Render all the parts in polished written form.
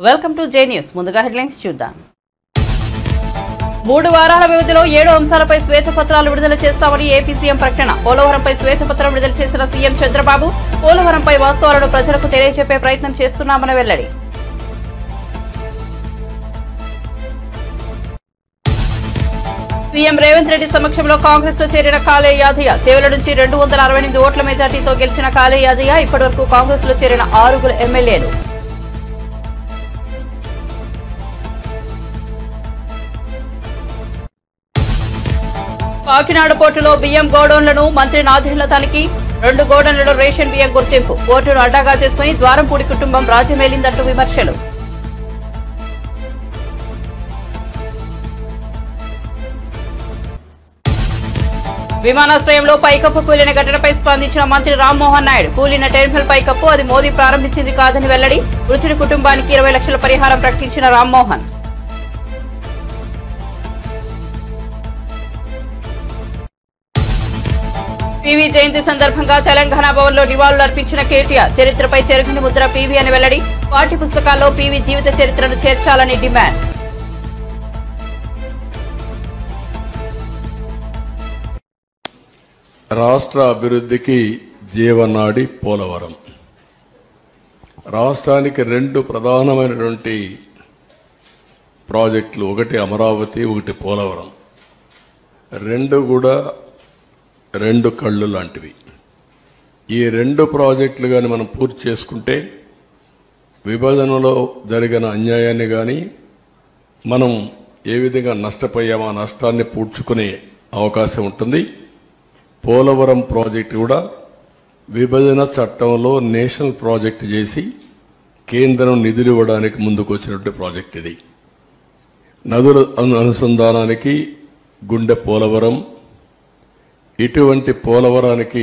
Welcome to J news. ముందుగా headlines చూద్దాం. 3 వారాల వ్యవధిలో 7 అంశాలపై శ్వేతపత్రాలు విడుదల చేస్తామని ఏపీ సీఎం ప్రకటన. పోలవరంపై శ్వేతపత్రం విడుదల చేసిన సీఎం చంద్రబాబు పోలవరంపై వాస్తవాలను ప్రజలకు తెలియజెప్పే ప్రయత్నం చేస్తున్నామని వెల్లడి. సీఎం రేవంత్ రెడ్డి సమక్షంలో కాంగ్రెస్ లో చేరిన కాళే యాదయ్య. చేవెళ్ల నుంచి 268 ఓట్ల మెజార్టీతో గెలిచిన కాళే యాదయ్య ఇప్పటివరకు కాంగ్రెస్ లో చేరిన 6 ఎమ్మెల్యేలు. కాకినాడ పోర్టులో బియ్యం గోడౌన్లను మంత్రి నాదెండ్ల తనిఖీ. 2 గోడౌన్లలో రేషన్ బియ్యం గుర్తింపు. పోర్టును అడ్డాగా చేసుకుని ద్వారంపూడి కుటుంబం రాజ్యమేలిందంటూ విమర్శలు. విమానాశ్రయంలో పైకప్పు కూలిన ఘటనపై స్పందించిన మంత్రి రామ్మోహన్ నాయుడు. కూలిన టెర్మినల్ పైకప్పు అది మోదీ ప్రారంభించింది కాదని వెల్లడి. మృతుడి కుటుంబానికి 20 లక్షల పరిహారం ప్రకటించిన రామ్మోహన్. పీవీ జయంతి సందర్భంగా తెలంగాణ భవన్లో నివాళులు అర్పించిన కేటీఆర్. చరిత్రపై చెరగని ముద్ర పీవీ అని వెల్లడి. పాఠ్య పుస్తకాల్లో పీవీ జీవిత చరిత్రను చేర్చాలని డిమాండ్. రాష్ట్ర అభివృద్ధికి జీవనాడి పోలవరం. రాష్ట్రానికి 2 ప్రధానమైనటువంటి ప్రాజెక్టులు, ఒకటి అమరావతి, ఒకటి పోలవరం. 2 కూడా 2 కళ్ళు లాంటివి. ఈ 2 ప్రాజెక్టులు కానీ మనం పూర్తి చేసుకుంటే విభజనలో జరిగిన అన్యాయాన్ని కానీ మనం ఏ విధంగా నష్టపోయామో ఆ నష్టాన్ని పూడ్చుకునే అవకాశం ఉంటుంది. పోలవరం ప్రాజెక్టు కూడా విభజన చట్టంలో నేషనల్ ప్రాజెక్టు చేసి కేంద్రం నిధులు ఇవ్వడానికి ముందుకు వచ్చినటువంటి ప్రాజెక్ట్ ఇది. నదుల అనుసంధానానికి గుండె పోలవరం. ఇటువంటి పోలవరానికి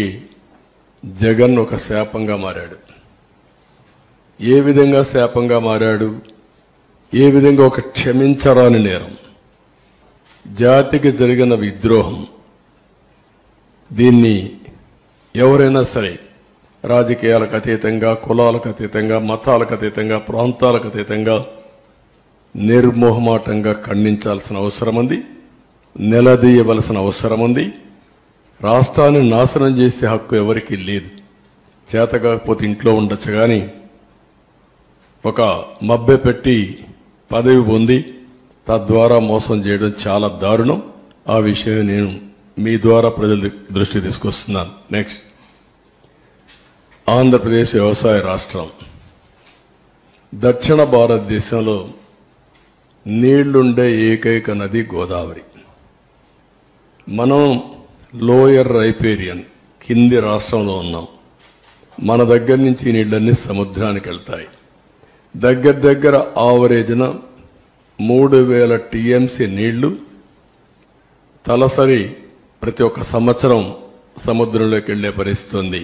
జగన్ ఒక శాపంగా మారాడు. ఏ విధంగా శాపంగా మారాడు? ఏ విధంగా ఒక క్షమించరాని నేరం, జాతికి జరిగిన విద్రోహం. దీన్ని ఎవరైనా సరే రాజకీయాలకు అతీతంగా, కులాలకు అతీతంగా, మతాలకు అతీతంగా, ప్రాంతాలకు అతీతంగా నిర్మోహమాటంగా ఖండించాల్సిన అవసరం ఉంది. నిలదీయవలసిన అవసరం ఉంది. రాష్ట్రాన్ని నాశనం చేసే హక్కు ఎవరికీ లేదు. చేత కాకపోతే ఇంట్లో ఉండొచ్చు, కానీ ఒక మభ్య పెట్టి పదవి పొంది తద్వారా మోసం చేయడం చాలా దారుణం. ఆ విషయం నేను మీ ద్వారా ప్రజల దృష్టి తీసుకొస్తున్నాను. నెక్స్ట్, ఆంధ్రప్రదేశ్ వ్యవసాయ రాష్ట్రం. దక్షిణ భారతదేశంలో నీళ్లుండే ఏకైక నది గోదావరి. మనం లోయర్ రైపేరియన్ కింది రాష్ట్రంలో ఉన్నాం. మన దగ్గర నుంచి ఈ నీళ్లన్నీ సముద్రానికి వెళ్తాయి. దగ్గర ఆవరేజ్న 3000 టీఎంసీ నీళ్లు తలసరి ప్రతి ఒక్క సంవత్సరం సముద్రంలోకి వెళ్లే పరిస్థితి ఉంది.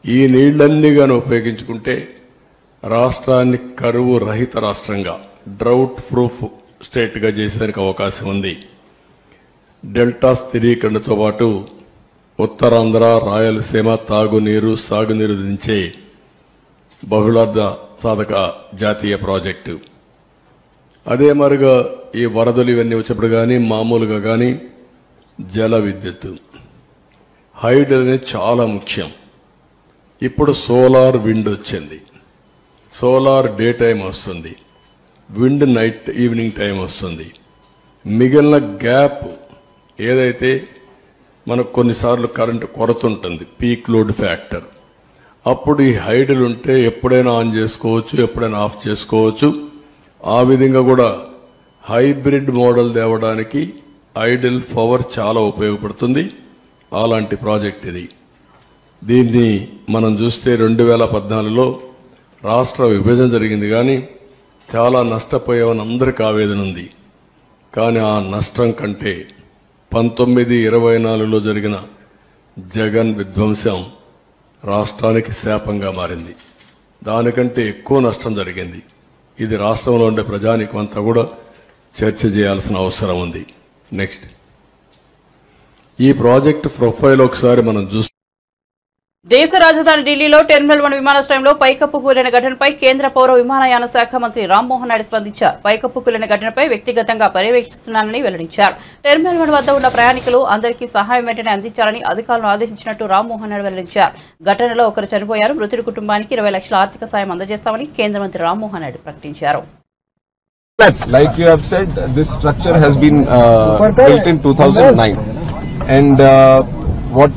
ఈ నీళ్లన్నీ గాని ఉపయోగించుకుంటే రాష్ట్రాన్ని కరువు రహిత రాష్ట్రంగా, డ్రౌట్ ప్రూఫ్ స్టేట్గా చేసేందుకు అవకాశం ఉంది. డెల్టా స్థిరీకరణతో పాటు ఉత్తరాంధ్ర, రాయలసీమ తాగునీరు, సాగునీరు దించే బహుళార్థ సాధక జాతీయ ప్రాజెక్టు. అదే మరిగా ఈ వరదలు ఇవన్నీ వచ్చినప్పుడు కానీ, మామూలుగా కానీ జల విద్యుత్, హైడ్ అనేది చాలా ముఖ్యం. ఇప్పుడు సోలార్ విండ్ వచ్చింది. సోలార్ డే టైం వస్తుంది, విండ్ నైట్ ఈవినింగ్ టైం వస్తుంది. మిగిలిన గ్యాప్ ఏదైతే మనకు కొన్నిసార్లు కరెంటు కొరత ఉంటుంది, పీక్ లోడ్ ఫ్యాక్టర్, అప్పుడు ఈ హైడ్లు ఉంటే ఎప్పుడైనా ఆన్ చేసుకోవచ్చు, ఎప్పుడైనా ఆఫ్ చేసుకోవచ్చు. ఆ విధంగా కూడా హైబ్రిడ్ మోడల్ తేవడానికి ఐడిల్ పవర్ చాలా ఉపయోగపడుతుంది. అలాంటి ప్రాజెక్ట్ ఇది. దీన్ని మనం చూస్తే 2014లో రాష్ట్ర విభజన జరిగింది, కానీ చాలా నష్టపోయామని అందరికీ ఆవేదన ఉంది. కానీ ఆ నష్టం కంటే 1924లో జరిగిన జగన్ విధ్వంసం రాష్ట్రానికి శాపంగా మారింది. దానికంటే ఎక్కువ నష్టం జరిగింది. ఇది రాష్ట్రంలో ఉండే ప్రజానీకం అంతా కూడా చర్చ చేయాల్సిన అవసరం ఉంది. నెక్స్ట్, ఈ ప్రాజెక్ట్ ప్రొఫైల్ ఒకసారి మనం చూస్తే దేశ రాజధాని ఢిల్లీలో టెర్మినల్ 1 విమానాశ్రయంలో పైకప్పు కూలిన ఘటనపై కేంద్ర పౌర విమానయాన శాఖ మంత్రి రామ్మోహన్ నాయుడు స్పందించారు. పైకప్పు కూలిన ఘటనపై వ్యక్తిగతంగా పర్యవేక్షిస్తున్నానని వెల్లడించారు. టెర్మినల్ 1 వద్ద ఉన్న ప్రయాణికులు అందరికీ సహాయం వెంటనే అందించాలని అధికారులను ఆదేశించినట్టు రామ్మోహన్ నాయుడు వెల్లడించారు. ఘటనలో ఒకరు చనిపోయారు. మృతుడి కుటుంబానికి 20 లక్షల ఆర్థిక సాయం అందజేస్తామని కేంద్ర మంత్రి రామ్మోహన్ నాయుడు ప్రకటించారు. Like you have said, this structure has been built in 2009, and what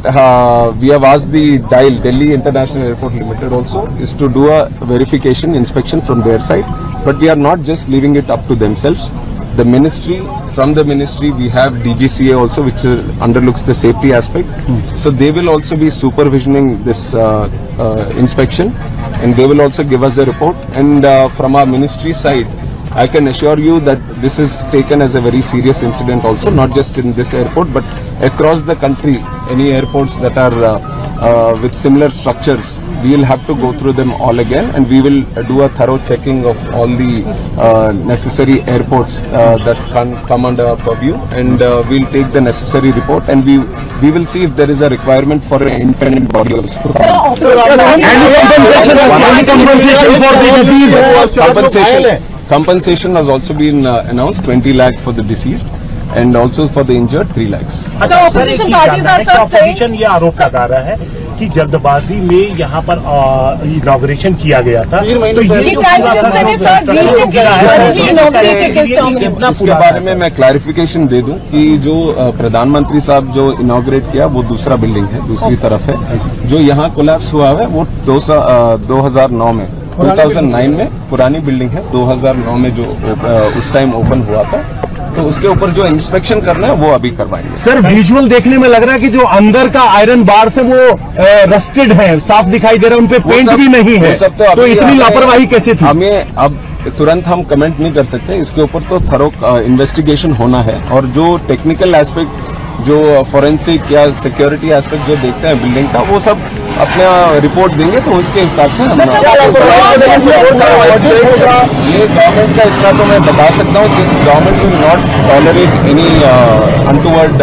we have asked the DIAL, Delhi International Airport Limited, also is to do a verification inspection from their side. But we are not just leaving it up to themselves. The ministry, from the ministry, we have DGCA also, which underlooks the safety aspect. So they will also be supervisioning this inspection, and they will also give us a report. And from our ministry side, I can assure you that this is taken as a very serious incident also, not just in this airport, but across the country. Any airports that are with similar structures, we will have to go through them all again, and we will do a thorough checking of all the necessary airports that can come under our purview, and we'll take the necessary report, and we will see if there is a requirement for an independent body also. Compensation has also been announced, 20 lakh for the deceased, and also for the injured 3 lakhs. Opposition parties are opposition ये आरोप लगा रहा है कि जल्दबाजी में यहाँ पर इनॉग्रेशन किया गया था। इसके बारे में मैं क्लैरिफिकेशन दे दूं कि जो प्रधानमंत्री साहब जो इनॉग्रेट किया वो दूसरा बिल्डिंग है, दूसरी तरफ है। जो यहाँ कोलैप्स हुआ है वो 2009 में 2009 में पुरानी बिल्डिंग है, 2009 में जो उस टाइम ओपन हुआ था, तो उसके ऊपर जो इंस्पेक्शन करना है वो अभी करवाएंगे। सर विजुअल देखने में लग रहा है कि जो अंदर का आयरन बार से वो रस्टेड है, साफ दिखाई दे रहा है, उन पे पेंट भी नहीं है, तो इतनी लापरवाही कैसे थी? हमें अब तुरंत हम कमेंट नहीं कर सकते, इसके ऊपर तो थरो इन्वेस्टिगेशन होना है, और जो टेक्निकल एस्पेक्ट, जो फॉरेंसिक या सिक्योरिटी एस्पेक्ट जो देखते हैं बिल्डिंग का, वो सब अपना रिपोर्ट देंगे, तो उसके हिसाब से हम ये गवर्नमेंट का इतना तो मैं बता सकता हूँ, this government will not tolerate any untoward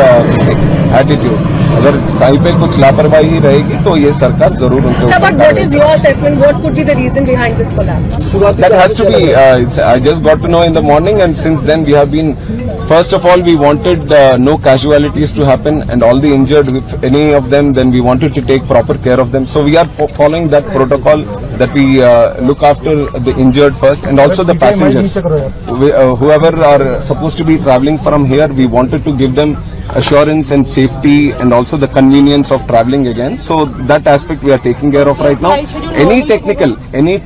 attitude. अगर कहीं पे कुछ लापरवाही रहेगी तो ये सरकार जरूर उनके ऊपर। What is your assessment? What could be the reason behind this collapse? That has to be. I just got to know in the morning, and since then we have been. First of all, we wanted no casualties to happen, and all the injured, if any of them, then we wanted to take proper care of them. So we are following that protocol that we look after the injured first, and also the passengers. Whoever are supposed to be traveling from here, we wanted to give them assurance and safety, and also the convenience of traveling again. So that aspect we are taking care of right now. Any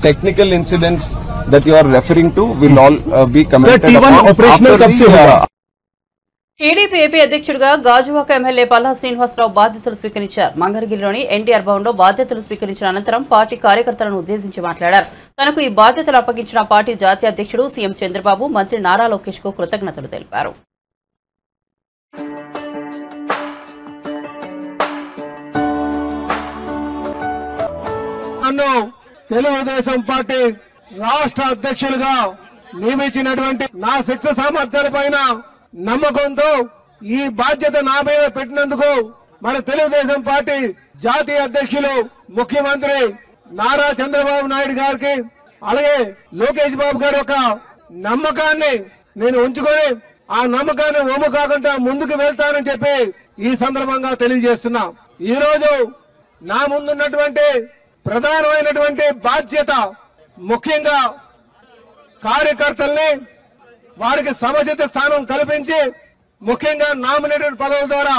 technical incidents that you are referring to will all be commented upon. Operational कब से होगा? TDP AP అధ్యక్షుడిగా Gajuwaka MLA Palla Srinivasarao బాధ్యతలు స్వీకరించారు. మంగళగిరిలోని ఎన్టీఆర్ భవన్లో బాధ్యతలు స్వీకరించిన అనంతరం పార్టీ కార్యకర్తలను ఉద్దేశించి మాట్లాడారు. తనకు ఈ బాధ్యతలు అప్పగించిన పార్టీ జాతీయ అధ్యక్షుడు సీఎం చంద్రబాబు, మంత్రి నారా లోకేష్ కు కృతజ్ఞతలు తెలిపారు. తెలుగుదేశం పార్టీ రాష్ట్ర అధ్యక్షులుగా నియమించినటువంటి నా శక్తి సామర్థ్యాల పైన నమ్మకంతో ఈ బాధ్యత నా మీద పెట్టినందుకు మన తెలుగుదేశం పార్టీ జాతీయ అధ్యక్షులు ముఖ్యమంత్రి నారా చంద్రబాబు నాయుడు గారికి, అలాగే లోకేష్ బాబు గారి యొక్క నమ్మకాన్ని నేను ఉంచుకొని ఆ నమ్మకాన్ని ఒమ్ము కాకుండా ముందుకు వెళ్తానని చెప్పి ఈ సందర్భంగా తెలియజేస్తున్నా. ఈ రోజు నా ముందున్నటువంటి ప్రధానమైనటువంటి బాధ్యత ముఖ్యంగా కార్యకర్తల్ని వారికి సముచిత స్థానం కల్పించి ముఖ్యంగా నామినేటెడ్ పదవుల ద్వారా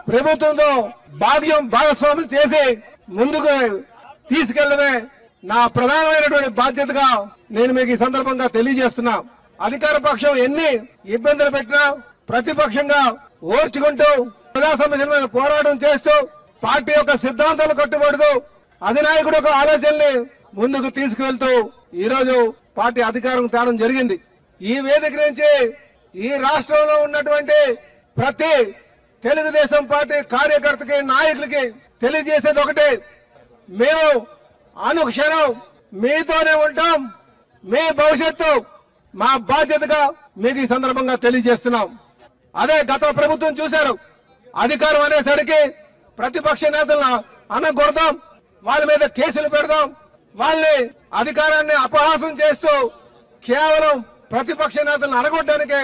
ప్రభుత్వంతో భాగస్వామ్యం చేసి ముందుకు తీసుకెళ్లడమే నా ప్రధానమైనటువంటి బాధ్యతగా నేను మీకు ఈ సందర్భంగా తెలియజేస్తున్నా. అధికార పక్షం ఎన్ని ఇబ్బందులు పెట్టినా ప్రతిపక్షంగా ఓర్చుకుంటూ ప్రజా సమస్యల మీద పోరాటం చేస్తూ పార్టీ యొక్క సిద్ధాంతాలు కట్టుబడుతూ అధినాయకుడు యొక్క ఆలోచనల్ని ముందుకు తీసుకువెళ్తూ ఈ రోజు పార్టీ అధికారం తేవడం జరిగింది. ఈ వేదిక నుంచి ఈ రాష్ట్రంలో ఉన్నటువంటి ప్రతి తెలుగుదేశం పార్టీ కార్యకర్తకి, నాయకులకి తెలియజేసేది ఒకటే, మేము అనుక్షణం మీతోనే ఉంటాం. మీ భవిష్యత్తు మా బాధ్యతగా మీకు ఈ సందర్భంగా తెలియజేస్తున్నాం. అదే గత ప్రభుత్వం చూశారు, అధికారం అనేసరికి ప్రతిపక్ష నేతలను అనగొడదాం, వాళ్ళ మీద కేసులు పెడదాం, వాళ్ళని అధికారాన్ని అపహాసం చేస్తూ కేవలం ప్రతిపక్ష నేతలను అనగొట్టడానికే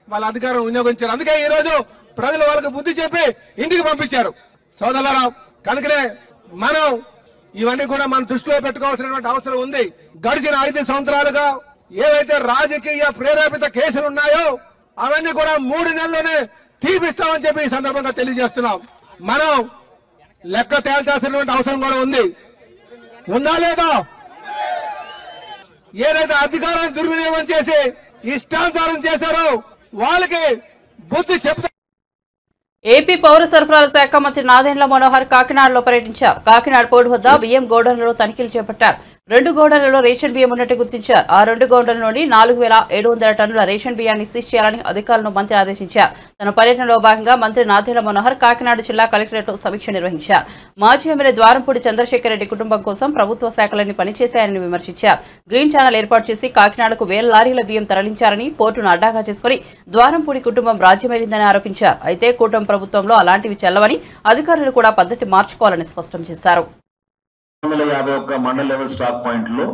వాళ్ళ అధికారం వినియోగించారు. అందుకే ఈ రోజు ప్రజలు వాళ్ళకి బుద్ధి చెప్పి ఇంటికి పంపించారు. సోదరులారా, కనుకనే మనం ఇవన్నీ కూడా మనం దృష్టిలో పెట్టుకోవాల్సినటువంటి అవసరం ఉంది. గడిచిన 5 సంవత్సరాలుగా ఏవైతే రాజకీయ ప్రేరేపిత కేసులు ఉన్నాయో అవన్నీ కూడా 3 నెలల్లోనే తీపిస్తామని చెప్పి ఈ సందర్భంగా తెలియజేస్తున్నాం. మనం లెక్క తేల్చాల్సినటువంటి అవసరం కూడా ఉంది. ఉందా లేదా? ఏదైతే అధికారాన్ని దుర్వినియోగం చేసి ఇష్టానుసారం చేశారో వాళ్ళకి బుద్ధి చెప్తా. ఏపీ పౌర సరఫరాల శాఖ మంత్రి నాదెండ్ల మనోహర్ కాకినాడలో పర్యటించారు. కాకినాడ పోర్టు వద్ద బియ్యం గోడౌన్లలో తనిఖీలు చేపట్టారు. 2 గోడౌన్లలో రేషన్ బియ్యం ఉన్నట్టు గుర్తించారు. ఆ 2 గోడౌన్లలోని 4700 టన్నుల రేషన్ బియ్యాన్ని సీజ్ చేయాలని అధికారులను మంత్రి ఆదేశించారు. తన పర్యటనలో భాగంగా మంత్రి నాదెండ్ల మనోహర్ కాకినాడ జిల్లా కలెక్టరేట్లో సమీక్ష నిర్వహించారు. మాజీ ఎమ్మెల్యే ద్వారంపూడి చంద్రశేఖర్ రెడ్డి కుటుంబం కోసం ప్రభుత్వ శాఖలన్నీ పనిచేశాయని విమర్శించారు. గ్రీన్ ఛానల్ ఏర్పాటు చేసి కాకినాడకు 1000 లారీల బియ్యం తరలించారని, పోర్టును అడ్డాగా చేసుకుని ద్వారంపూడి కుటుంబం రాజ్యమేలిందని ఆరోపించారు. అయితే కూటమి ప్రభుత్వంలో అలాంటివి చెల్లవని, అధికారులు కూడా పద్ధతి మార్చుకోవాలని స్పష్టం చేశారు. 151 మండల్ లెవెల్ స్టాక్ పాయింట్లో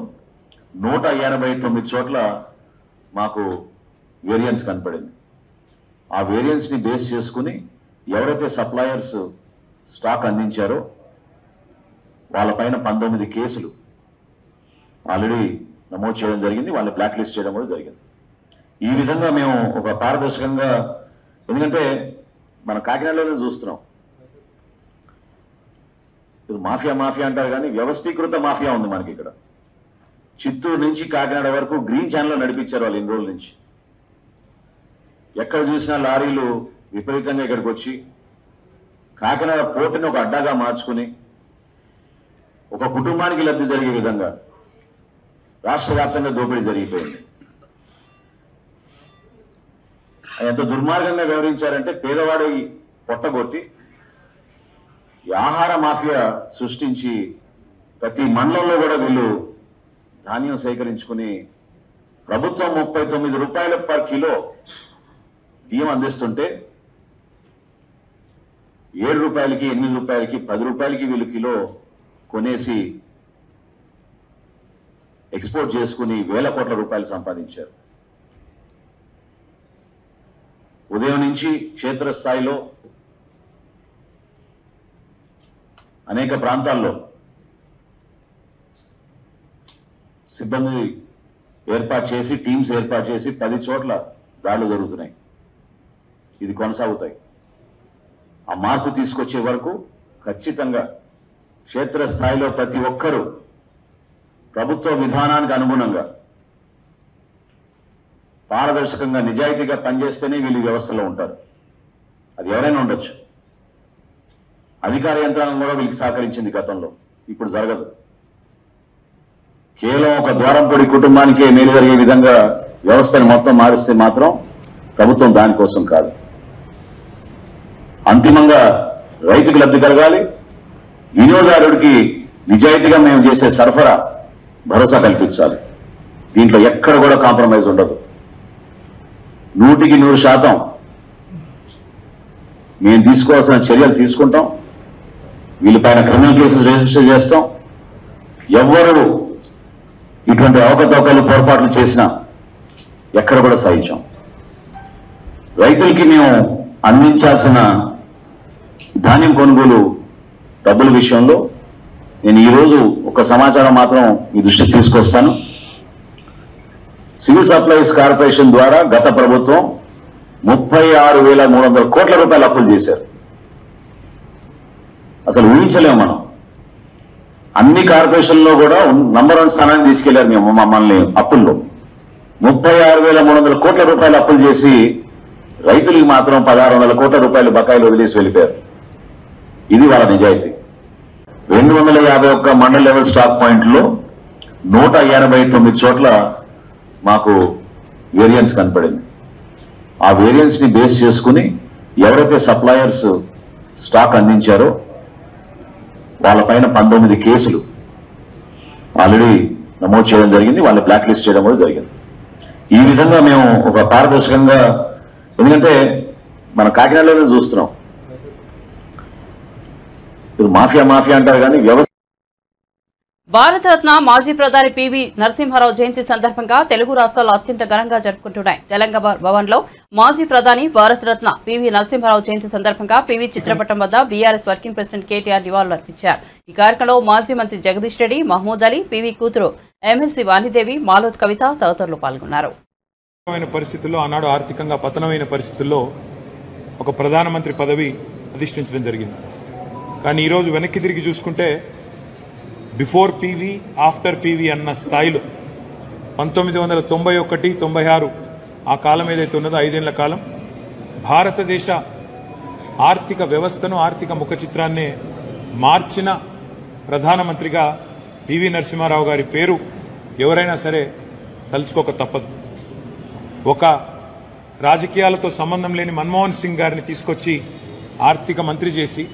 189 చోట్ల మాకు వేరియన్స్ కనపడింది. ఆ వేరియన్స్ ని బేస్ చేసుకుని ఎవరైతే సప్లయర్స్ స్టాక్ అందించారో వాళ్ళపైన 19 కేసులు ఆల్రెడీ నమోదు చేయడం జరిగింది. వాళ్ళని బ్లాక్ లిస్ట్ చేయడం కూడా జరిగింది. ఈ విధంగా మేము ఒక పారదర్శకంగా, ఎందుకంటే మన కాకినాడలోనే చూస్తున్నాం, ఇది మాఫియా మాఫియా అంటారు కానీ వ్యవస్థీకృత మాఫియా ఉంది మనకి ఇక్కడ. చిత్తూరు నుంచి కాకినాడ వరకు గ్రీన్ ఛానల్ నడిపించారు వాళ్ళు ఇన్ని రోజుల నుంచి. ఎక్కడ చూసినా లారీలు విపరీతంగా ఇక్కడికి వచ్చి కాకినాడ పోర్టుని ఒక అడ్డాగా మార్చుకుని ఒక కుటుంబానికి లబ్ధి జరిగే విధంగా రాష్ట్ర వ్యాప్తంగా దోపిడీ జరిగిపోయింది. ఎంత దుర్మార్గంగా వ్యవహరించారంటే పేదవాడి పొట్టగొట్టి ఈ ఆహార మాఫియా సృష్టించి ప్రతి మండలంలో కూడా వీళ్ళు ధాన్యం సేకరించుకుని ప్రభుత్వం 39 రూపాయలు పర్ కిలో బియ్యం అందిస్తుంటే 7 రూపాయలకి, 8 రూపాయలకి, 10 రూపాయలకి వీళ్ళు కిలో కొనేసి ఎక్స్పోర్ట్ చేసుకుని 1000 కోట్ల రూపాయలు సంపాదించారు. ఉదయం నుంచి క్షేత్రస్థాయిలో అనేక ప్రాంతాల్లో సిబ్బంది ఏర్పాటు చేసి, టీమ్స్ ఏర్పాటు చేసి 10 చోట్ల దాడులు జరుగుతున్నాయి. ఇది కొనసాగుతాయి. ఆ మార్పు తీసుకొచ్చే వరకు ఖచ్చితంగా క్షేత్రస్థాయిలో ప్రతి ఒక్కరూ ప్రభుత్వ విధానానికి అనుగుణంగా పారదర్శకంగా నిజాయితీగా పనిచేస్తేనే వీళ్ళు వ్యవస్థలో ఉంటారు. అది ఎవరైనా ఉండొచ్చు. అధికార యంత్రాంగం కూడా వీళ్ళకి సహకరించింది గతంలో, ఇప్పుడు జరగదు. కేవలం ఒక ద్వారంపూడి కుటుంబానికే మేలు జరిగే విధంగా వ్యవస్థను మొత్తం మారిస్తే మాత్రం ప్రభుత్వం దానికోసం కాదు. అంతిమంగా రైతుకు లబ్ధి కలగాలి, వినియోగదారుడికి నిజాయితీగా మేము చేసే సరఫరా భరోసా కల్పించాలి. దీంట్లో ఎక్కడ కూడా కాంప్రమైజ్ ఉండదు. 100% మేము తీసుకోవాల్సిన చర్యలు తీసుకుంటాం. వీళ్ళపైన క్రిమినల్ కేసులు రిజిస్టర్ చేస్తాం. ఎవరు ఇటువంటి అవకతవకలు పొరపాట్లు చేసినా ఎక్కడ కూడా సహించాం. రైతులకి మేము అందించాల్సిన ధాన్యం కొనుగోలు డబ్బుల విషయంలో నేను ఈరోజు ఒక సమాచారం మాత్రం మీ దృష్టికి తీసుకొస్తాను. సివిల్ సప్లైస్ కార్పొరేషన్ ద్వారా గత ప్రభుత్వం 36,300 కోట్ల రూపాయలు అప్పులు చేశారు. అసలు ఊహించలేము మనం. అన్ని కార్పొరేషన్లో కూడా నంబర్ 1 స్థానాన్ని తీసుకెళ్లారు మేము మమ్మల్ని అప్పుల్లో. 36,300 కోట్ల రూపాయలు అప్పులు చేసి రైతులకి మాత్రం 1,600 కోట్ల రూపాయలు బకాయిలు వదిలేసి వెళ్ళిపోయారు. ఇది వాళ్ళ నిజాయితీ. 251 మండల్ లెవెల్ స్టాక్ పాయింట్లో 189 చోట్ల మాకు వేరియన్స్ కనపడింది. ఆ వేరియన్స్ ని బేస్ చేసుకుని ఎవరైతే సప్లయర్స్ స్టాక్ అందించారో వాళ్ళపైన 19 కేసులు ఆల్రెడీ నమోదు చేయడం జరిగింది. వాళ్ళని బ్లాక్ లిస్ట్ చేయడం కూడా జరిగింది. ఈ విధంగా మేము ఒక పారదర్శకంగా, ఎందుకంటే మన కాకినాడలోనే చూస్తున్నాం, ఇది మాఫియా మాఫియా అంటారు కానీ వ్యవస్థ. భారతరత్న మాజీ ప్రధాని పివి నరసింహారావు జయంతి సందర్భంగా తెలుగు రాష్ట్రాలు అత్యంత ఘనంగా జరుపుకుంటున్నాయి. తెలంగాణ భవన్లో మాజీ ప్రధాని భారతరత్న పివి నరసింహారావు జయంతి సందర్భంగా పివి చిత్రపటం వద్ద బీఆర్ఎస్ వర్కింగ్ ప్రెసిడెంట్ కేటీఆర్ నివాళులర్పించారు. ఈ కార్యక్రమంలో మాజీ మంత్రి జగదీష్ రెడ్డి, మహమూద్ అలీ, పివి కూతురు ఎమ్మెల్సీ వాణిదేవి, మాలోత్ కవిత తదితరులు పాల్గొన్నారు. పరిస్థితుల్లో ఆనాడు ఆర్థికంగా పతనమైన పరిస్థితుల్లో ఒక ప్రధానమంత్రి పదవి అధిష్ఠించడం జరిగింది. కానీ ఈరోజు వెనక్కి తిరిగి చూసుకుంటే బిఫోర్ పీవీ ఆఫ్టర్ పీవీ అన్న స్థాయిలో 1991-96 ఆ కాలం ఏదైతే ఉన్నదో 5 ఏళ్ల కాలం భారతదేశ ఆర్థిక వ్యవస్థను, ఆర్థిక ముఖ చిత్రాన్నే మార్చిన ప్రధానమంత్రిగా పివి నరసింహారావు గారి పేరు ఎవరైనా సరే తలుచుకోక తప్పదు. ఒక రాజకీయాలతో సంబంధం లేని మన్మోహన్ సింగ్ గారిని తీసుకొచ్చి ఆర్థిక మంత్రి చేసి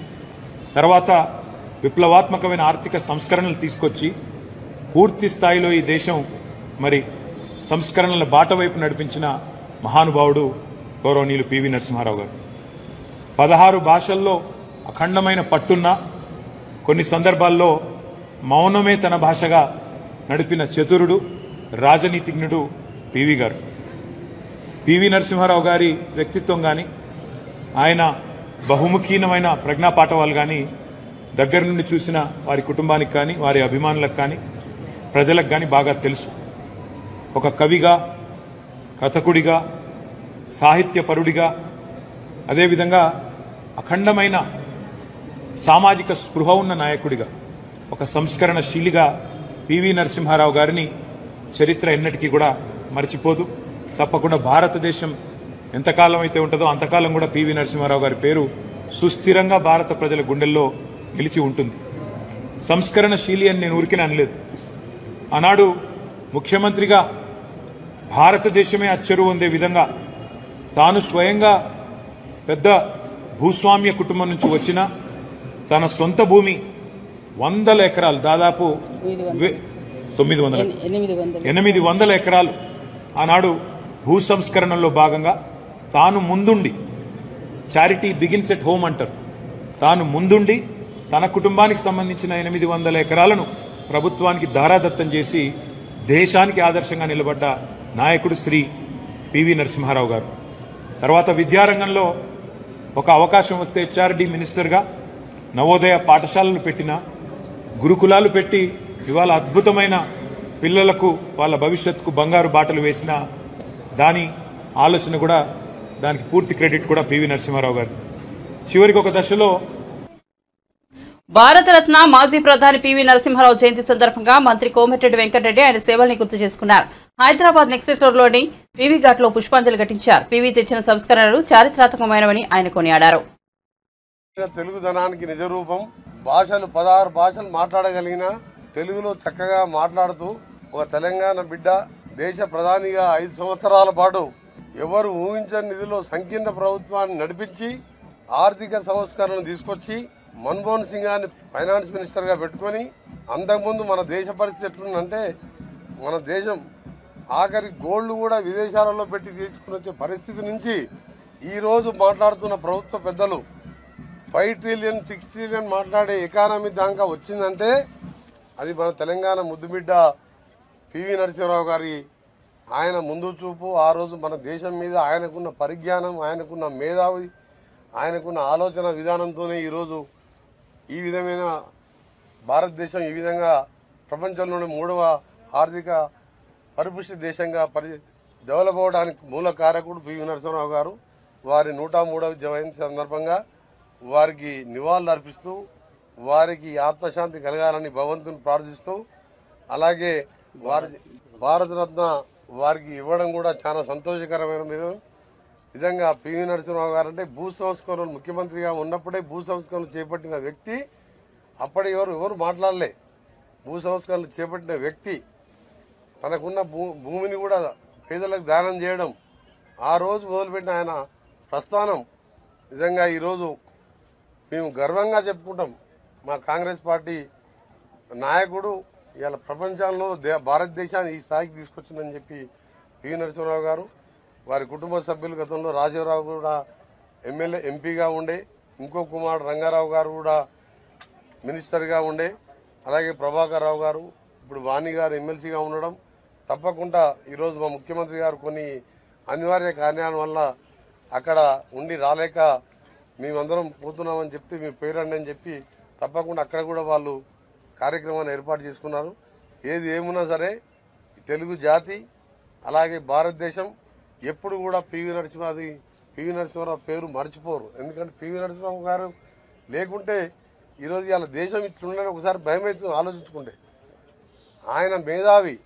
తర్వాత విప్లవాత్మకమైన ఆర్థిక సంస్కరణలు తీసుకొచ్చి పూర్తి స్థాయిలో ఈ దేశం మరి సంస్కరణల బాట వైపు నడిపించిన మహానుభావుడు గౌరవనీయులు పివి నరసింహారావు గారు. 16 భాషల్లో అఖండమైన పట్టున్న, కొన్ని సందర్భాల్లో మౌనమే తన భాషగా నడిపిన చతురుడు, రాజనీతిజ్ఞుడు పివి గారు. పివి నరసింహారావు గారి వ్యక్తిత్వం కానీ, ఆయన బహుముఖీనమైన ప్రజ్ఞాపాఠవాలు కానీ దగ్గర నుండి చూసిన వారి కుటుంబానికి కానీ, వారి అభిమానులకు కానీ, ప్రజలకు కానీ బాగా తెలుసు. ఒక కవిగా, కథకుడిగా, సాహిత్యపరుడిగా, అదేవిధంగా అఖండమైన సామాజిక స్పృహ ఉన్న నాయకుడిగా, ఒక సంస్కరణశీలిగా పివి నరసింహారావు గారిని చరిత్ర ఎన్నటికీ కూడా మర్చిపోదు. తప్పకుండా భారతదేశం ఎంతకాలం అయితే ఉంటుందో అంతకాలం కూడా పివి నరసింహారావు గారి పేరు సుస్థిరంగా భారత ప్రజల గుండెల్లో నిలిచి ఉంటుంది. సంస్కరణశీలి అని నేను ఊరికే అనలేదు. ఆనాడు ముఖ్యమంత్రిగా భారతదేశమే అచ్చరు పొందే విధంగా తాను స్వయంగా పెద్ద భూస్వామ్య కుటుంబం నుంచి వచ్చిన తన సొంత భూమి 100 ఎకరాలు, దాదాపు 800 ఎకరాలు ఆనాడు భూ సంస్కరణలో భాగంగా తాను ముందుండి, చారిటీ బిగిన్స్ ఎట్ హోమ్ అంటారు, తాను ముందుండి తన కుటుంబానికి సంబంధించిన 800 ఎకరాలను ప్రభుత్వానికి ధారాదత్తం చేసి దేశానికి ఆదర్శంగా నిలబడ్డ నాయకుడు శ్రీ పివి నరసింహారావు గారు. తర్వాత విద్యారంగంలో ఒక అవకాశం వస్తే హెచ్ఆర్డి మినిస్టర్గా నవోదయ పాఠశాలలు పెట్టిన, గురుకులాలు పెట్టి ఇవాళ అద్భుతమైన పిల్లలకు వాళ్ళ భవిష్యత్తుకు బంగారు బాటలు వేసిన దాని ఆలోచన కూడా, దానికి పూర్తి క్రెడిట్ కూడా పివి నరసింహారావు గారు. చివరికి ఒక దశలో భారతరత్న మాజీ ప్రధాని పివి నరసింహారావు జయంతి సందర్భంగా మంత్రి కోమటిరెడ్డి వెంకటరెడ్డి ఆయన సేవల్ని గుర్తు చేసుకున్నారు. హైదరాబాద్ నెక్సెట్లోని పివి ఘాట్లో పుష్పాంజలి ఘటించారు. పివి తెచ్చిన సంస్కరణలు చారిత్రాత్మకమైనవని ఆయన కొనియాడారు. తెలుగుదనానికి నిజరూపం. భాషలు 16 భాషలు మాట్లాడగలిగిన, తెలుగులో చక్కగా మాట్లాడుతూ ఒక తెలంగాణ బిడ్డ దేశ ప్రధానిగా 5 సంవత్సరాల పాటు ఎవరు ఊహించని నిధిలో సంకీర్ణ ప్రభుత్వాన్ని నడిపించి ఆర్థిక సంస్కరణను తీసుకొచ్చి మన్మోహన్ సింగ్ గారిని ఫైనాన్స్ మినిస్టర్గా పెట్టుకొని, అంతకుముందు మన దేశ పరిస్థితి ఎట్లుందంటే మన దేశం ఆఖరి గోల్డ్ కూడా విదేశాలలో పెట్టి తీసుకుని వచ్చే పరిస్థితి నుంచి ఈరోజు మాట్లాడుతున్న ప్రభుత్వ పెద్దలు 5 ట్రిలియన్ 6 ట్రిలియన్ మాట్లాడే ఎకానమీ దాకా వచ్చిందంటే అది మన తెలంగాణ ముద్దుబిడ్డ పివి నరసింహారావు గారి ఆయన ముందు చూపు. ఆ రోజు మన దేశం మీద ఆయనకున్న పరిజ్ఞానం, ఆయనకున్న మేధావి, ఆయనకున్న ఆలోచన విధానంతోనే ఈరోజు ఈ విధమైన భారతదేశం ఈ విధంగా ప్రపంచంలోని 3వ ఆర్థిక పరిపుష్టి దేశంగా డెవలప్ అవడానికి మూల కారకుడు పివి నరసింహారావు గారు. వారి 103వ జయంతి సందర్భంగా వారికి నివాళులు అర్పిస్తూ, వారికి ఆత్మశాంతి కలగాలని భగవంతుని ప్రార్థిస్తూ, అలాగే వారి భారతరత్న వారికి ఇవ్వడం కూడా చాలా సంతోషకరమైన విధంగా. పివి నరసింహారావు గారు అంటే భూ సంస్కరణలు ముఖ్యమంత్రిగా ఉన్నప్పుడే భూ సంస్కరణలు చేపట్టిన వ్యక్తి. అప్పటి ఎవరు మాట్లాడలే. భూ సంస్కరణలు చేపట్టిన వ్యక్తి తనకున్న భూమిని కూడా పేదలకు దానం చేయడం, ఆ రోజు మొదలుపెట్టిన ఆయన ప్రస్థానం నిజంగా ఈరోజు మేము గర్వంగా చెప్పుకుంటాం. మా కాంగ్రెస్ పార్టీ నాయకుడు ఇవాళ ప్రపంచంలో భారతదేశాన్ని ఈ స్థాయికి తీసుకొచ్చిందని చెప్పి పివి నరసింహారావు గారు. వారి కుటుంబ సభ్యులు గతంలో రాజీవరావు కూడా ఎంపీగా ఉండే, ఇంకో కుమారుడు రంగారావు గారు కూడా మినిస్టర్గా ఉండే, అలాగే ప్రభాకర్ రావు గారు ఇప్పుడు వాణి గారు ఎమ్మెల్సీగా ఉండడం, తప్పకుండా ఈరోజు మా ముఖ్యమంత్రి గారు కొన్ని అనివార్య కారణాల వల్ల అక్కడ ఉండి రాలేక మేమందరం పోతున్నామని చెప్తే మీ పేరండి అని చెప్పి తప్పకుండా అక్కడ కూడా వాళ్ళు కార్యక్రమాన్ని ఏర్పాటు చేసుకున్నారు. ఏది ఏమున్నా సరే తెలుగు జాతి అలాగే భారతదేశం ఎప్పుడు కూడా పివి నరసింహారావు పేరు మర్చిపోరు. ఎందుకంటే పివి నరసింహారావు గారు లేకుంటే ఈరోజు ఇలా దేశం ఇట్లుండని ఒకసారి భయం వేసి ఆలోచించుకుంటే. ఆయన మేధావి.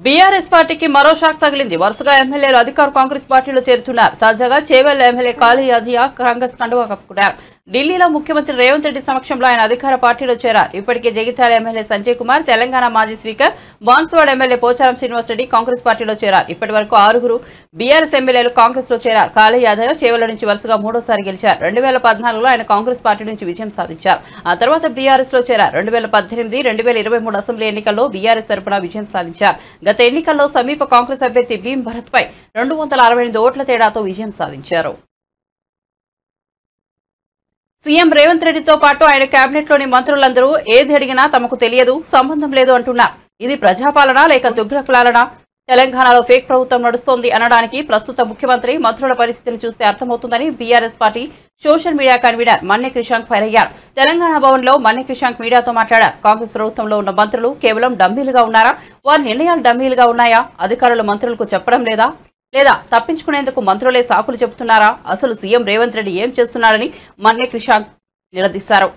బీఆర్ఎస్ పార్టీకి మరో షాక్ తగిలింది. వరుసగా ఎమ్మెల్యేలు అధికార కాంగ్రెస్ పార్టీలో చేరుతున్నారు. తాజాగా చేవెళ్ల ఎమ్మెల్యే కాళీ అధియా కాంగ్రెస్ కండువా కప్పుకున్నారు. ఢిల్లీలో ముఖ్యమంత్రి రేవంత్ రెడ్డి సమక్షంలో ఆయన అధికార పార్టీలో చేరారు. ఇప్పటికే జగిత్యాల ఎమ్మెల్యే సంజయ్ కుమార్, తెలంగాణ మాజీ స్పీకర్ బాన్సువాడ ఎమ్మెల్యే పోచారం శ్రీనివాసరెడ్డి కాంగ్రెస్ పార్టీలో చేరారు. ఇప్పటి వరకు 6 బీఆర్ఎస్ ఎమ్మెల్యేలు కాంగ్రెస్ లో చేరారు. కాళీ యాదవ్ చేవెళ్ల నుంచి వరుసగా 3వ సారి గెలిచారు. 2014లో ఆయన కాంగ్రెస్ పార్టీ నుంచి విజయం సాధించారు. ఆ తర్వాత బీఆర్ఎస్ లో చేరారు. 2018, 2023 అసెంబ్లీ ఎన్నికల్లో బీఆర్ఎస్ తరపున విజయం సాధించారు. గత ఎన్నికల్లో సమీప కాంగ్రెస్ అభ్యర్థి భీం భరత్ పై 268 ఓట్ల తేడాతో విజయం సాధించారు. సీఎం రేవంత్ రెడ్డితో పాటు ఆయన కేబినెట్ లోని మంత్రులందరూ ఏది అడిగినా తమకు తెలియదు, సంబంధం లేదు అంటున్నారు. ఇది ప్రజాపాలన లేక తుగ్లక్ పాలన? తెలంగాణలో ఫేక్ ప్రభుత్వం నడుస్తోంది అనడానికి ప్రస్తుత ముఖ్యమంత్రి, మంత్రుల పరిస్థితిని చూస్తే అర్థమవుతుందని BRS party social media convener Manne Krishank fire అయ్యారు. తెలంగాణ భవన్ లో మన్నె క్రిషాంక్ మీడియాతో మాట్లాడారు. కాంగ్రెస్ ప్రభుత్వంలో ఉన్న మంత్రులు కేవలం డమ్మీలుగా ఉన్నారా? వారి నిర్ణయాలు డమ్మీలుగా ఉన్నాయా? అధికారులు మంత్రులకు చెప్పడం లేదా తప్పించుకునేందుకు మంత్రులే సాకులు చెబుతున్నారా? అసలు సీఎం రేవంత్ రెడ్డి ఏం చేస్తున్నారని మన్నె క్రిషాంక్ నిలదీశారు.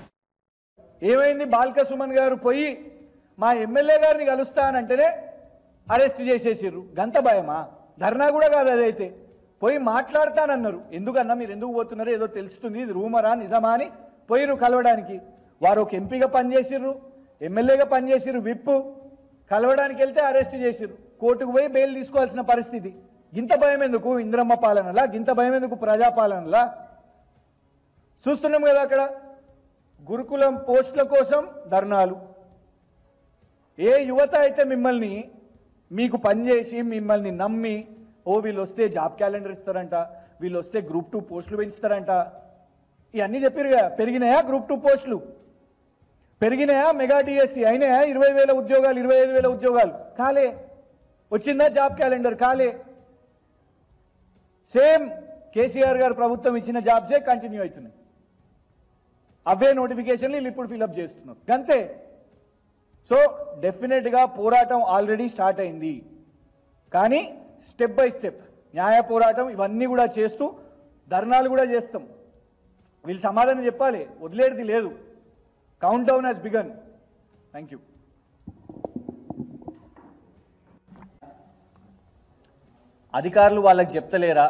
ఏమైంది? బాల్క సుమన్ గారు పోయి మా ఎమ్మెల్యే గారిని కలుస్తానంటేనే అరెస్ట్ చేసేసారు. గంత భయమా? ధర్నా కూడా కాదు అదైతే. పోయి మాట్లాడతానన్నారు. ఎందుకన్నా మీరు ఎందుకు పోతున్నారు? ఏదో తెలుస్తుంది, ఇది రూమరా నిజమా అని పోయిరు కలవడానికి. వారు ఒక ఎంపీగా పనిచేసిర్రు, ఎమ్మెల్యేగా పనిచేసిర్రు, విప్పు కలవడానికి వెళ్తే అరెస్ట్ చేసిర్రు. కోర్టుకు పోయి బెయిల్ తీసుకోవాల్సిన పరిస్థితి. గింత భయం ఎందుకు ఇంద్రమ్మ పాలనలా? గింత భయం ఎందుకు ప్రజాపాలనలా? చూస్తున్నాం కదా అక్కడ గురుకులం పోస్టుల కోసం ధర్నాలు. ఏ యువత అయితే మిమ్మల్ని మీకు పనిచేసి మిమ్మల్ని నమ్మి వీళ్ళు వస్తే జాబ్ క్యాలెండర్ ఇస్తారంట, వీళ్ళు వస్తే గ్రూప్ 2 పోస్టులు పెంచుతారంట, ఇవన్నీ చెప్పారుగా. పెరిగినాయా గ్రూప్ 2 పోస్టులు? పెరిగినాయా? మెగా డిఎస్సి అయినాయా? 20,000 ఉద్యోగాలు, 25,000 ఉద్యోగాలు కాలే. వచ్చిందా జాబ్ క్యాలెండర్? కాలే. సేమ్ కేసీఆర్ గారు ప్రభుత్వం ఇచ్చిన జాబ్సే కంటిన్యూ అవుతున్నాయి. అవే నోటిఫికేషన్లు వీళ్ళు ఇప్పుడు ఫిలప్ చేస్తున్నారు. అంతే. సో డెఫినెట్గా పోరాటం ఆల్రెడీ స్టార్ట్ అయింది. కానీ స్టెప్ బై స్టెప్ న్యాయ పోరాటం ఇవన్నీ కూడా చేస్తూ ధర్నాలు కూడా చేస్తాం. వీళ్ళు సమాధానం చెప్పాలి, వదిలేది లేదు. Count down has began. Thank you. అధికారులు వాళ్ళకి చెప్తలేరా?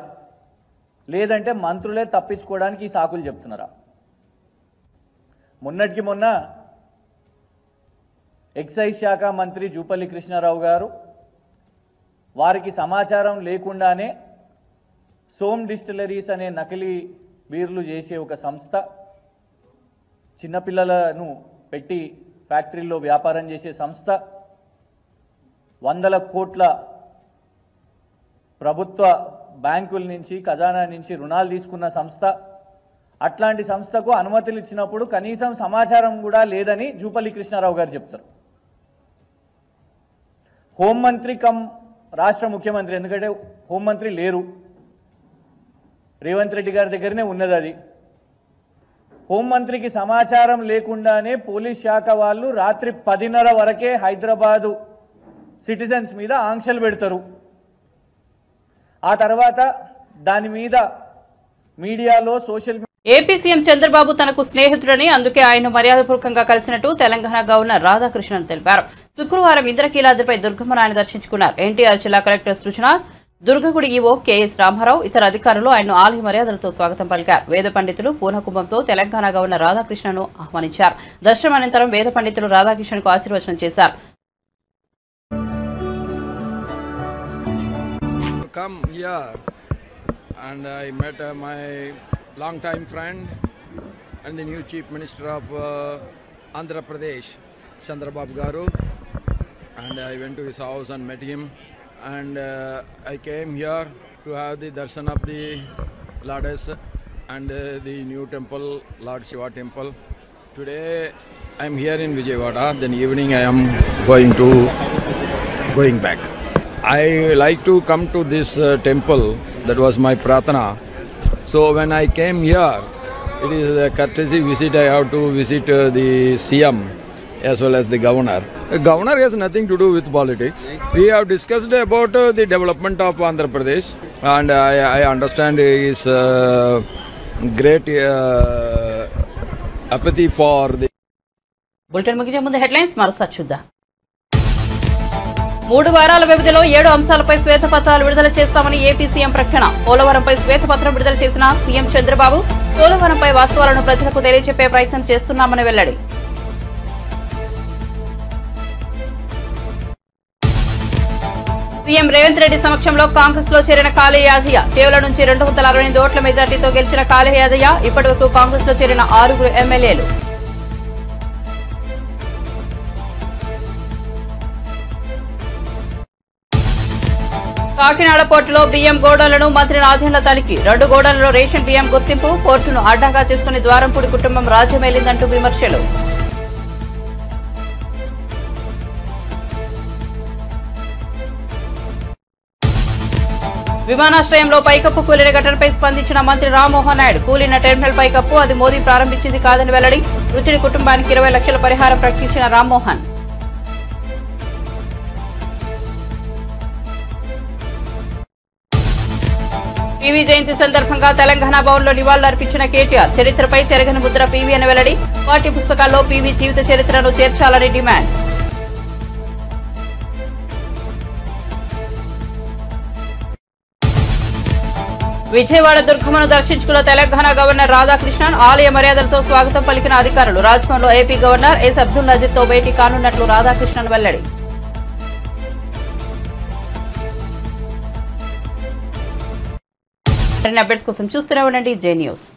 లేదంటే మంత్రులే తప్పించుకోవడానికి ఈ సాకులు చెప్తున్నారా? మొన్నటికి మొన్న ఎక్సైజ్ శాఖ మంత్రి జూపల్లి కృష్ణారావు గారు వారికి సమాచారం లేకుండానే సోమ్ డిస్టిలరీస్ అనే నకిలీ బీర్లు చేసే ఒక సంస్థ, చిన్నపిల్లలను పెట్టి ఫ్యాక్టరీల్లో వ్యాపారం చేసే సంస్థ, 100 కోట్ల ప్రభుత్వ బ్యాంకుల నుంచి ఖజానా నుంచి రుణాలు తీసుకున్న సంస్థ, అట్లాంటి సంస్థకు అనుమతులు ఇచ్చినప్పుడు కనీసం సమాచారం కూడా లేదని జూపల్లి కృష్ణారావు గారు చెప్తారు. హోంమంత్రి కమ్ రాష్ట్ర ముఖ్యమంత్రి, ఎందుకంటే హోంమంత్రి లేరు, రేవంత్ రెడ్డి గారి దగ్గరనే ఉన్నది అది. హోంమంత్రికి సమాచారం లేకుండానే పోలీస్ శాఖ వాళ్ళు రాత్రి 10:30 వరకే హైదరాబాదు సిటిజన్స్ మీద ఆంక్షలు పెడతారు. ఆ తర్వాత దాని మీద మీడియాలో సోషల్ ఏపీ సీఎం చంద్రబాబు తనకు స్నేహితుడని, అందుకే ఆయన మర్యాదపూర్వకంగా కలిసినట్టు తెలంగాణ గవర్నర్ రాధాకృష్ణన్ తెలిపారు. శుక్రవారం ఇంద్రకీలాద్రిపై దుర్గమ్మను ఆయన దర్శించుకున్నారు. ఎన్టీఆర్ జిల్లా కలెక్టర్ సృజన, దుర్గగుడి ఈవో కెఎస్ రామారావు, ఇతర అధికారులు ఆయన్ను ఆలయ మర్యాదలతో స్వాగతం పలికారు. వేద పండితులు పూర్ణకుంభంతో తెలంగాణ గవర్నర్ రాధాకృష్ణను ఆహ్వానించారు. దర్శనం అనంతరం వేద పండితులు రాధాకృష్ణన్కు ఆశీర్వచనం చేశారు. Come here and I met my long-time friend and the new Chief Minister of Andhra Pradesh, Chandrababu Garu, and I went to his house and met him, and I came here to have the darshan of the Ladas and the new temple, Lord Shiva temple, Today I am here in Vijayawada, then evening I am going back. I like to come to this temple, that was my pratana. So when I came here, it is a courtesy visit. I have to visit the CM as well as the governor. The governor has nothing to do with politics. We have discussed about the development of Andhra Pradesh, and I understand his great apathy for the. Bulletin ముగించే ముందు headlines మరోసారి చూద్దాం. 3 వారాల వ్యవధిలో 7 అంశాలపై శ్వేతపత్రాలు విడుదల చేస్తామని AP CM ప్రకటన. పోలవరంపై శ్వేతపత్రం విడుదల చేసిన సీఎం చంద్రబాబు పోలవరంపై వాస్తవాలను ప్రజలకు తెలియజెప్పే ప్రయత్నం చేస్తున్నామని వెల్లడి. సీఎం రేవంత్ రెడ్డి సమక్షంలో కాంగ్రెస్ లో చేరిన కాళీ యాదయ్య. చేవల నుంచి 268 ఓట్ల మెజార్టీతో గెలిచిన కాళీ యాదయ్య ఇప్పటివరకు కాంగ్రెస్ లో చేరిన 6 ఎమ్మెల్యేలు. కాకినాడ పోర్టులో బియ్యం గోడౌన్లను మంత్రి నాదెండ్ల తనిఖీ. 2 గోడౌన్లలో రేషన్ బియ్యం గుర్తింపు. పోర్టును అడ్డంగా చేసుకుని ద్వారంపూడి కుటుంబం రాజ్యమేలిందంటూ విమర్శలు. విమానాశ్రయంలో పైకప్పు కూలిన ఘటనపై స్పందించిన మంత్రి రామ్మోహన్ నాయుడు. కూలిన టెర్మినల్ పైకప్పు అది మోదీ ప్రారంభించింది కాదని వెల్లడి. మృతుడి కుటుంబానికి 20 లక్షల పరిహారం ప్రకటించిన రామ్మోహన్. పీవీ జయంతి సందర్భంగా తెలంగాణ భవన్లో నివాళులర్పించిన కేటీఆర్. చరిత్రపై చెరగని ముద్ర పీవీ అని వెల్లడి. పాఠ్య పుస్తకాల్లో పీవీ జీవిత చరిత్రను చేర్చాలని డిమాండ్. విజయవాడ దుర్గమ్మను దర్శించుకున్న తెలంగాణ గవర్నర్ రాధాకృష్ణన్. ఆలయ మర్యాదలతో స్వాగతం పలికిన అధికారులు. రాజ్భవన్లో ఏపీ గవర్నర్ ఎస్ అబ్దుల్ నజీర్తో భేటీ కానున్నట్లు రాధాకృష్ణన్ వెల్లడి. అప్డేట్స్ కోసం చూస్తూనే ఉండండి జే న్యూస్.